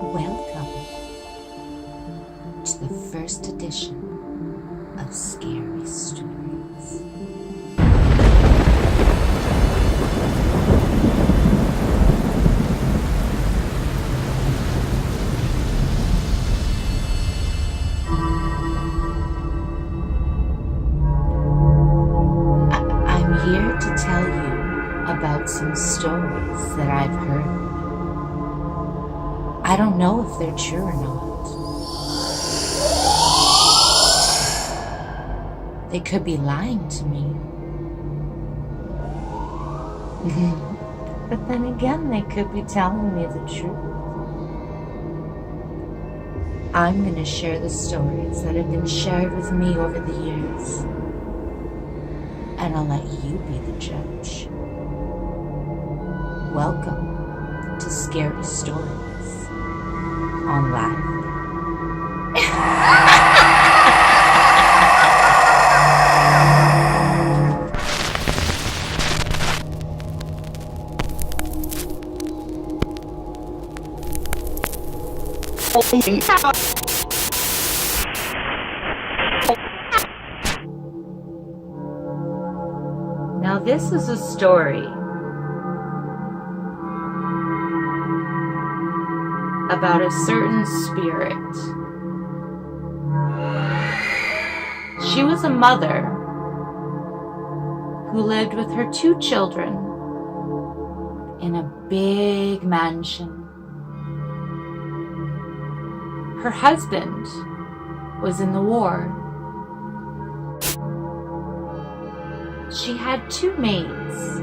Welcome to the first edition of Scary Stories. I'm here to tell you about some stories that I've heard. I don't know if they're true or not. They could be lying to me. But then again, they could be telling me the truth. I'm going to share the stories that have been shared with me over the years. And I'll let you be the judge. Welcome to Scary Stories on Live. Now this is a story about a certain spirit. She was a mother who lived with her 2 children in a big mansion. Her husband was in the war. She had 2 maids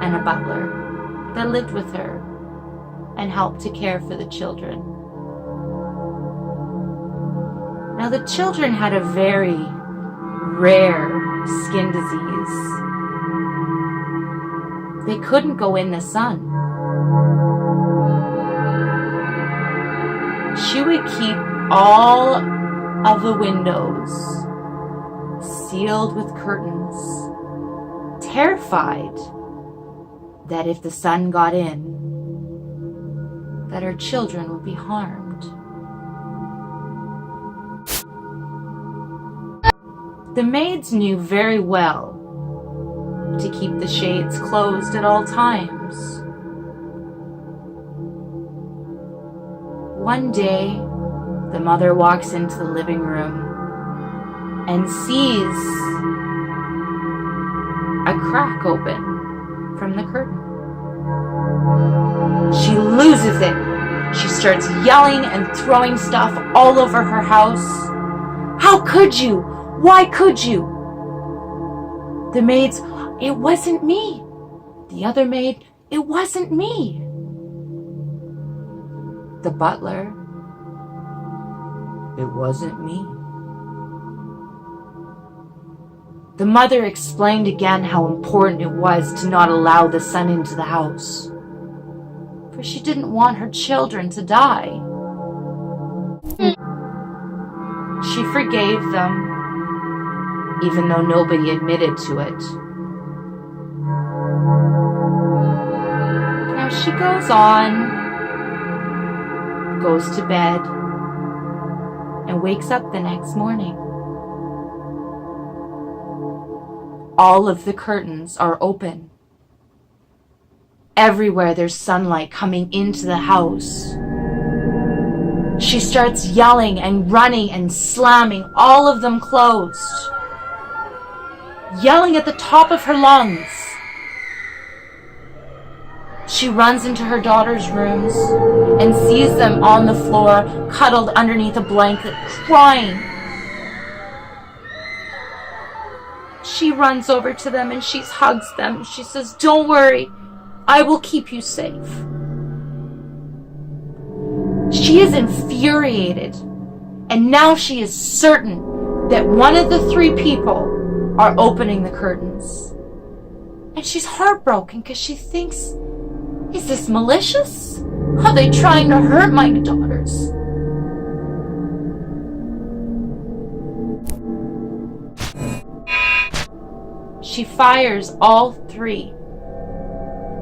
and a butler that lived with her and helped to care for the children. Now the children had a very rare skin disease. They couldn't go in the sun. She would keep all of the windows sealed with curtains, terrified that if the sun got in, that her children would be harmed. The maids knew very well to keep the shades closed at all times. One day, the mother walks into the living room and sees a crack open from the curtain. She loses it. She starts yelling and throwing stuff all over her house. How could you? Why could you? The maids, it wasn't me. The other maid, it wasn't me. The butler, it wasn't me. The mother explained again how important it was to not allow the sun into the house, for she didn't want her children to die. She forgave them, even though nobody admitted to it. Now she goes on, goes to bed, and wakes up the next morning. All of the curtains are open. Everywhere there's sunlight coming into the house. She starts yelling and running and slamming all of them closed, yelling at the top of her lungs. She runs into her daughter's rooms and sees them on the floor, cuddled underneath a blanket, crying. She runs over to them and she hugs them. She says, "Don't worry, I will keep you safe." She is infuriated, and now she is certain that one of the 3 people are opening the curtains. And she's heartbroken because she thinks, is this malicious? Are they trying to hurt my daughters? She fires all 3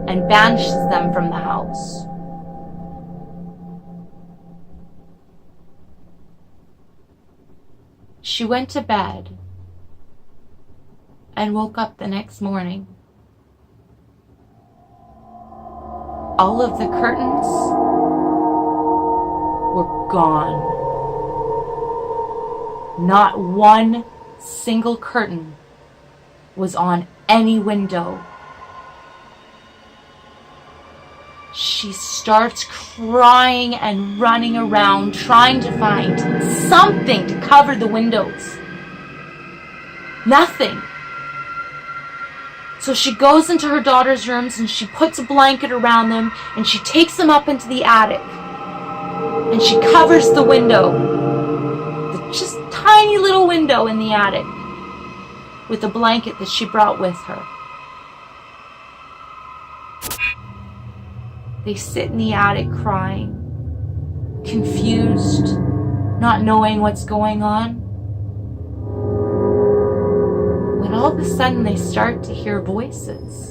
and banishes them from the house. She went to bed and woke up the next morning. All of the curtains were gone. Not one single curtain was on any window. She starts crying and running around, trying to find something to cover the windows. Nothing. So she goes into her daughter's rooms and she puts a blanket around them and she takes them up into the attic. And she covers the window, the just tiny little window in the attic, with a blanket that she brought with her. They sit in the attic crying, confused, not knowing what's going on. When all of a sudden they start to hear voices.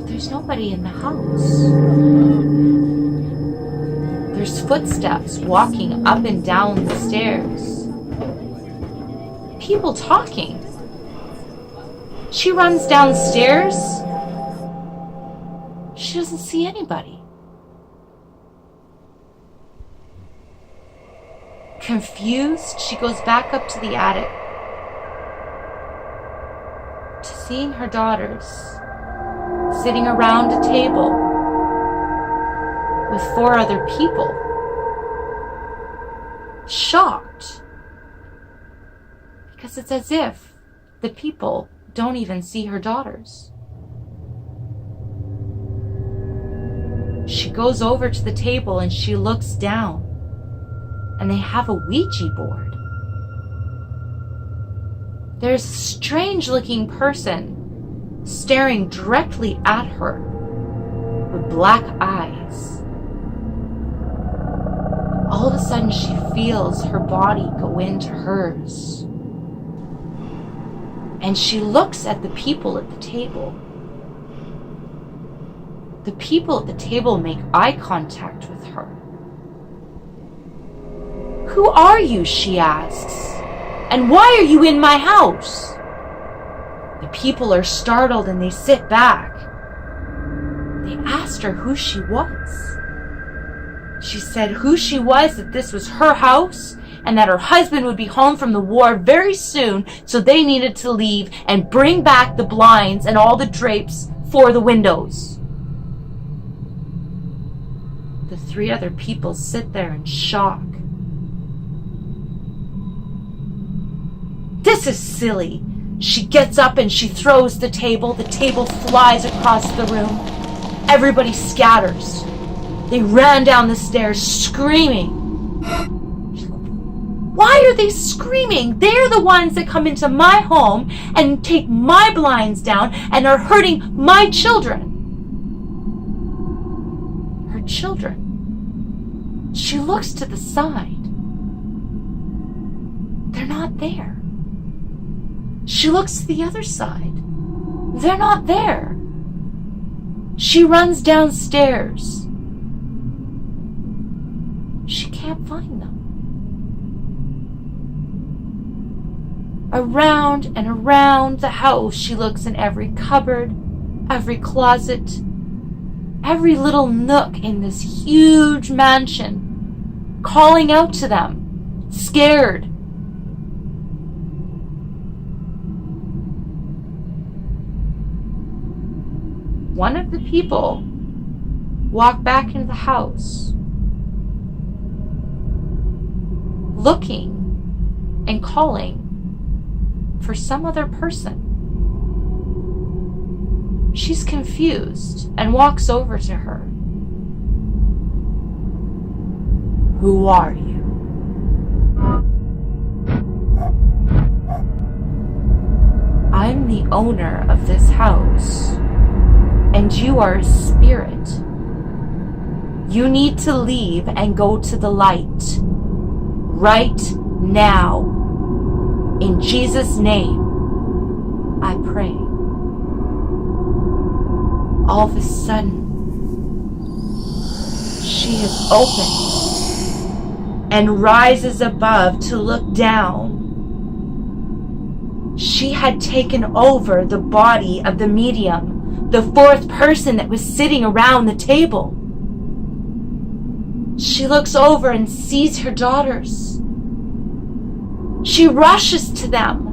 There's nobody in the house. There's footsteps walking up and down the stairs. People talking. She runs downstairs. She doesn't see anybody. Confused, she goes back up to the attic to seeing her daughters sitting around a table with 4 other people, shocked, because it's as if the people don't even see her daughters. She goes over to the table and she looks down, and they have a Ouija board. There's a strange-looking person staring directly at her with black eyes. All of a sudden, she feels her body go into hers. And she looks at the people at the table. The people at the table make eye contact with her. "Who are you?" she asks. "And why are you in my house?" The people are startled and they sit back. They asked her who she was. She said who she was, that this was her house, and that her husband would be home from the war very soon, so they needed to leave and bring back the blinds and all the drapes for the windows. The 3 other people sit there in shock. "This is silly." She gets up and she throws the table. The table flies across the room. Everybody scatters. They ran down the stairs screaming. Why are they screaming? They're the ones that come into my home and take my blinds down and are hurting my children. Her children. She looks to the side. They're not there. She looks to the other side. They're not there. She runs downstairs. She can't find them. Around and around the house, she looks in every cupboard, every closet, every little nook in this huge mansion, calling out to them, scared. One of the people walked back into the house, looking and calling for some other person. She's confused and walks over to her. "Who are you?" "I'm the owner of this house, and you are a spirit. You need to leave and go to the light. Right now. In Jesus' name, I pray." All of a sudden, she has opened and rises above to look down. She had taken over the body of the medium, the fourth person that was sitting around the table. She looks over and sees her daughters. She rushes to them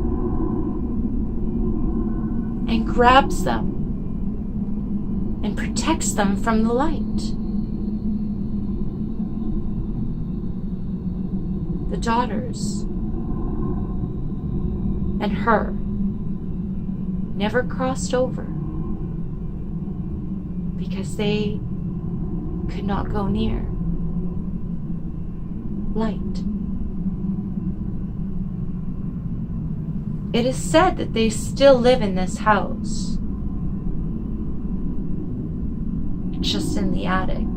and grabs them and protects them from the light. The daughters and her never crossed over because they could not go near light. It is said that they still live in this house, just in the attic.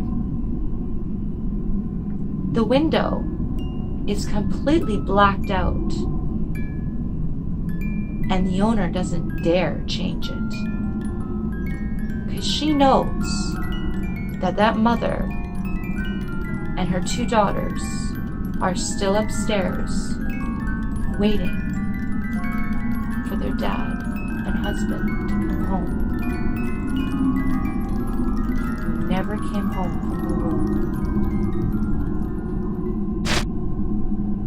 The window is completely blacked out, and the owner doesn't dare change it, because she knows that that mother and her two daughters are still upstairs waiting for their dad and husband to come home. Who never came home from the war.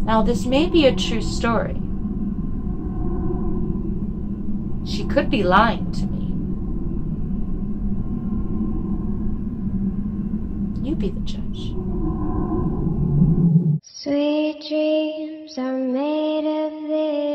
Now, this may be a true story. She could be lying to me. You be the judge. Sweet dreams are made of this.